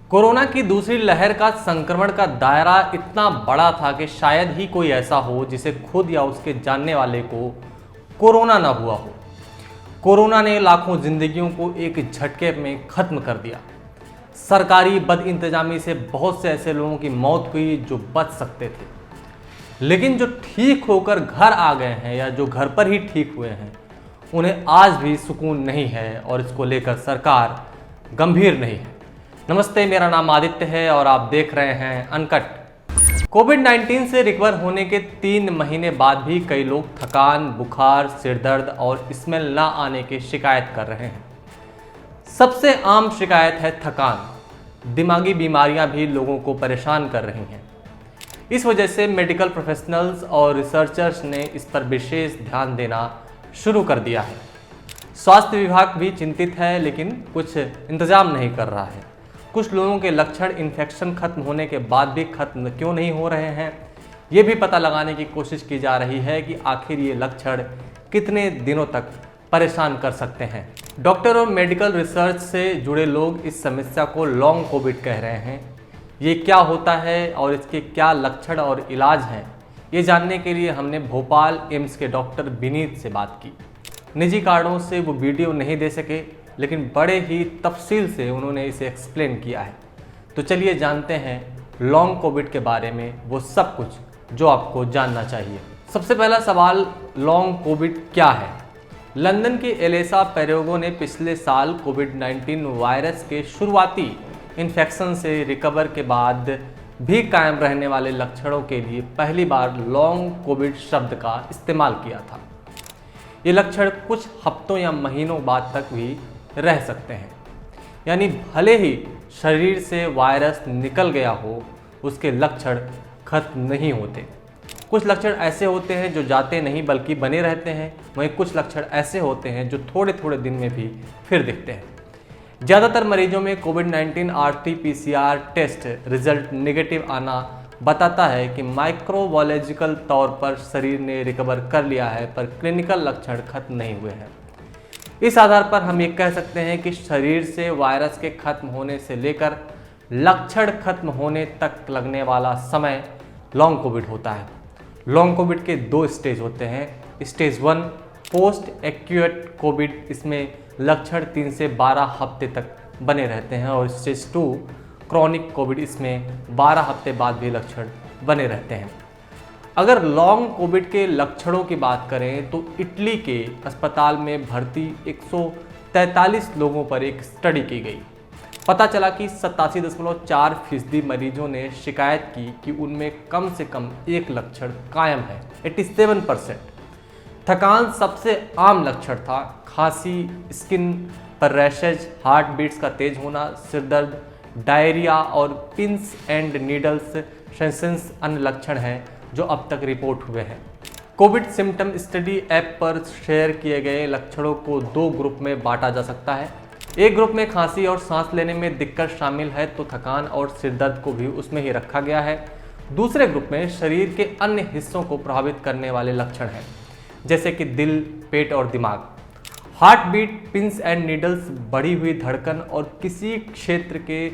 Corona की दूसरी लहर का संक्रमण का दायरा इतना बड़ा था कि शायद ही कोई ऐसा हो जिसे खुद या उसके जानने वाले को कोरोना ना हुआ हो। कोरोना ने लाखों जिंदगियों को एक झटके में खत्म कर दिया। सरकारी बदइंतजामी से बहुत से ऐसे लोगों की मौत हुई जो बच सकते थे, लेकिन जो ठीक होकर घर आ गए हैं या जो घर पर ही ठीक हुए हैं, उन्हें आज भी सुकून नहीं है और इसको लेकर सरकार गंभीर नहीं है। नमस्ते, मेरा नाम आदित्य है और आप देख रहे हैं अनकट। कोविड-19 से रिकवर होने के 3 महीने बाद भी कई लोग थकान, बुखार, सिरदर्द और स्मेल ना आने की शिकायत कर रहे हैं। सबसे आम शिकायत है थकान। दिमागी बीमारियां भी लोगों को परेशान कर रही हैं। इस वजह से मेडिकल प्रोफेशनल्स और रिसर्चर्स ने इस पर विशेष ध्यान देना शुरू कर दिया है। स्वास्थ्य विभाग भी चिंतित है, लेकिन कुछ इंतजाम नहीं कर रहा है। कुछ लोगों के लक्षण इन्फेक्शन खत्म होने के बाद भी खत्म क्यों नहीं हो रहे हैं, ये भी पता लगाने की कोशिश की जा रही है कि आखिर ये लक्षण कितने दिनों तक परेशान कर सकते हैं। डॉक्टर और मेडिकल रिसर्च से जुड़े लोग इस समस्या को लॉन्ग कोविड कह रहे हैं। ये क्या होता है और इसके क्या लक्षण और इलाज हैं, ये जानने के लिए हमने भोपाल एम्स के डॉक्टर विनीत से बात की। निजी कारणों से वो वीडियो नहीं दे सके, लेकिन बड़े ही तफसील से उन्होंने इसे एक्सप्लेन किया है। तो चलिए जानते हैं लॉन्ग कोविड के बारे में वो सब कुछ जो आपको जानना चाहिए। सबसे पहला सवाल, लॉन्ग कोविड क्या है? लंदन के एलेसा पेरेगो ने पिछले साल कोविड-19 वायरस के शुरुआती इन्फेक्शन से रिकवर के बाद भी कायम रहने वाले लक्षणों के लिए पहली बार लॉन्ग कोविड शब्द का इस्तेमाल किया था। ये लक्षण कुछ हफ्तों या महीनों बाद तक भी रह सकते हैं, यानी भले ही शरीर से वायरस निकल गया हो, उसके लक्षण खत्म नहीं होते। कुछ लक्षण ऐसे होते हैं जो जाते नहीं बल्कि बने रहते हैं, वहीं कुछ लक्षण ऐसे होते हैं जो थोड़े थोड़े दिन में भी फिर दिखते हैं। ज़्यादातर मरीजों में कोविड-19 RT-PCR टेस्ट रिजल्ट नेगेटिव आना बताता है कि माइक्रोबायोलॉजिकल तौर पर शरीर ने रिकवर कर लिया है, पर क्लिनिकल लक्षण खत्म नहीं हुए हैं। इस आधार पर हम ये कह सकते हैं कि शरीर से वायरस के खत्म होने से लेकर लक्षण खत्म होने तक लगने वाला समय लॉन्ग कोविड होता है। लॉन्ग कोविड के 2 स्टेज होते हैं। स्टेज 1 पोस्ट एक्यूट कोविड, इसमें लक्षण 3 से 12 हफ्ते तक बने रहते हैं, और स्टेज 2 क्रॉनिक कोविड, इसमें 12 हफ्ते बाद भी लक्षण बने रहते हैं। अगर लॉन्ग कोविड के लक्षणों की बात करें तो इटली के अस्पताल में भर्ती 143 लोगों पर एक स्टडी की गई। पता चला कि 87.4% मरीजों ने शिकायत की कि उनमें कम से कम एक लक्षण कायम है। 87%। थकान सबसे आम लक्षण था। खांसी, स्किन पर रैशेज, हार्ट बीट्स का तेज होना, सिरदर्द, डायरिया और पिंस एंड नीडल्स सेंसेशन अन्य लक्षण हैं जो अब तक रिपोर्ट हुए हैं। कोविड सिम्टम स्टडी ऐप पर शेयर किए गए लक्षणों को 2 ग्रुप में बांटा जा सकता है। एक ग्रुप में खांसी और सांस लेने में दिक्कत शामिल है, तो थकान और सिरदर्द को भी उसमें ही रखा गया है। दूसरे ग्रुप में शरीर के अन्य हिस्सों को प्रभावित करने वाले लक्षण हैं, जैसे कि दिल, पेट और दिमाग। Heart beat, pins and needles, बढ़ी हुई धड़कन और किसी क्षेत्र के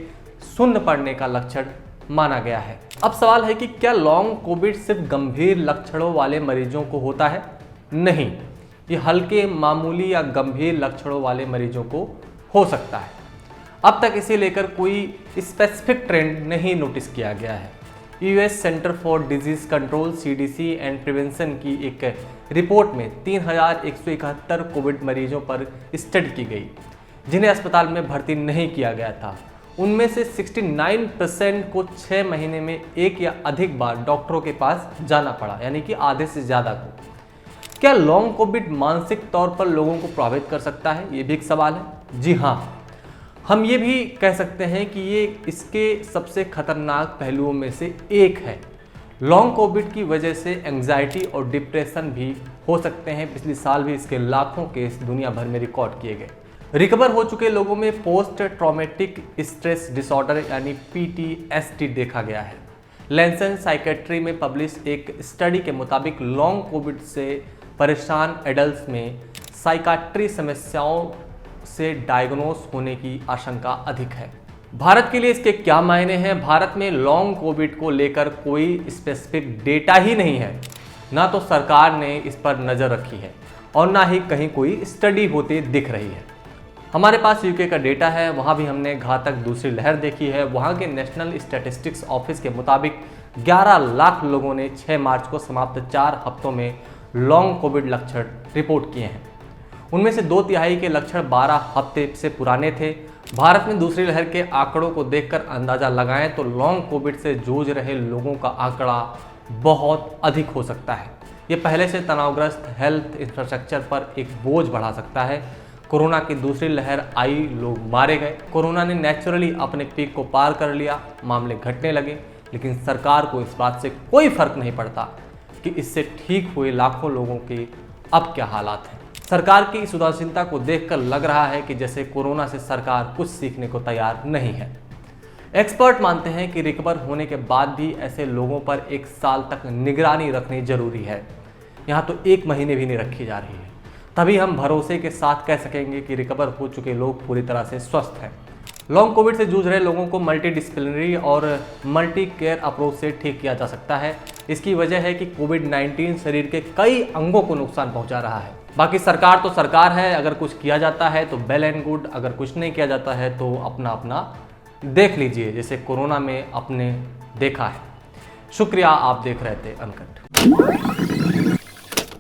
सुन्न पड़ने का लक्षण माना गया है। अब सवाल है कि क्या लॉन्ग कोविड सिर्फ गंभीर लक्षणों वाले मरीजों को होता है? नहीं, ये हल्के, मामूली या गंभीर लक्षणों वाले मरीजों को हो सकता है। अब तक इसे लेकर कोई स्पेसिफिक ट्रेंड नहीं नोटिस किया गया है। US centre for disease control CDC and prevention की एक रिपोर्ट में 3171 कोविड मरीजों पर स्टडी की गई, जिन्हें अस्पताल में भर्ती नहीं किया गया था। उनमें से 69% को 6 महीने में एक या अधिक बार डॉक्टरों के पास जाना पड़ा, यानी कि आधे से ज़्यादा को। क्या लॉन्ग कोविड मानसिक तौर पर लोगों को प्रभावित कर सकता है? ये भी एक सवाल है। जी हाँ, हम ये भी कह सकते हैं कि ये इसके सबसे खतरनाक पहलुओं में से एक है। लॉन्ग कोविड की वजह से एंग्जाइटी और डिप्रेशन भी हो सकते हैं। पिछले साल भी इसके लाखों केस दुनिया भर में रिकॉर्ड किए गए। रिकवर हो चुके लोगों में पोस्ट ट्रॉमेटिक स्ट्रेस डिसऑर्डर यानी PTSD देखा गया है। लैंसेट साइकेट्री में पब्लिश एक स्टडी के मुताबिक लॉन्ग कोविड से परेशान एडल्ट्स में साइकाट्री समस्याओं से डायग्नोस होने की आशंका अधिक है। भारत के लिए इसके क्या मायने हैं? भारत में लॉन्ग कोविड को लेकर कोई स्पेसिफिक डेटा ही नहीं है, ना तो सरकार ने इस पर नज़र रखी है और ना ही कहीं कोई स्टडी होती दिख रही है। हमारे पास यूके का डेटा है, वहाँ भी हमने घातक दूसरी लहर देखी है। वहाँ के नेशनल स्टैटिस्टिक्स ऑफिस के मुताबिक 11 लाख लोगों ने 6 मार्च को समाप्त 4 हफ्तों में लॉन्ग कोविड लक्षण रिपोर्ट किए हैं। उनमें से 2/3 के लक्षण 12 हफ्ते से पुराने थे। भारत में दूसरी लहर के आंकड़ों को देखकर अंदाजा लगाएं तो लॉन्ग कोविड से जूझ रहे लोगों का आंकड़ा बहुत अधिक हो सकता है। ये पहले से तनावग्रस्त हेल्थ इंफ्रास्ट्रक्चर पर एक बोझ बढ़ा सकता है। कोरोना की दूसरी लहर आई, लोग मारे गए, कोरोना ने नेचुरली अपने पीक को पार कर लिया, मामले घटने लगे, लेकिन सरकार को इस बात से कोई फर्क नहीं पड़ता कि इससे ठीक हुए लाखों लोगों के अब क्या हालात हैं। सरकार की इस उदासीनता को देखकर लग रहा है कि जैसे कोरोना से सरकार कुछ सीखने को तैयार नहीं है। एक्सपर्ट मानते हैं कि रिकवर होने के बाद भी ऐसे लोगों पर 1 साल तक निगरानी रखनी जरूरी है। यहाँ तो 1 महीने भी नहीं रखी जा रही है। तभी हम भरोसे के साथ कह सकेंगे कि रिकवर हो चुके लोग पूरी तरह से स्वस्थ हैं। लॉन्ग कोविड से जूझ रहे लोगों को मल्टीडिसिप्लिनरी और मल्टी केयर अप्रोच से ठीक किया जा सकता है। इसकी वजह है कि कोविड-19 शरीर के कई अंगों को नुकसान पहुंचा रहा है। बाकी सरकार तो सरकार है, अगर कुछ किया जाता है तो वेल एंड गुड, अगर कुछ नहीं किया जाता है तो अपना अपना देख लीजिए, जैसे कोरोना में अपने देखा है। शुक्रिया, आप देख रहे थे अनकट।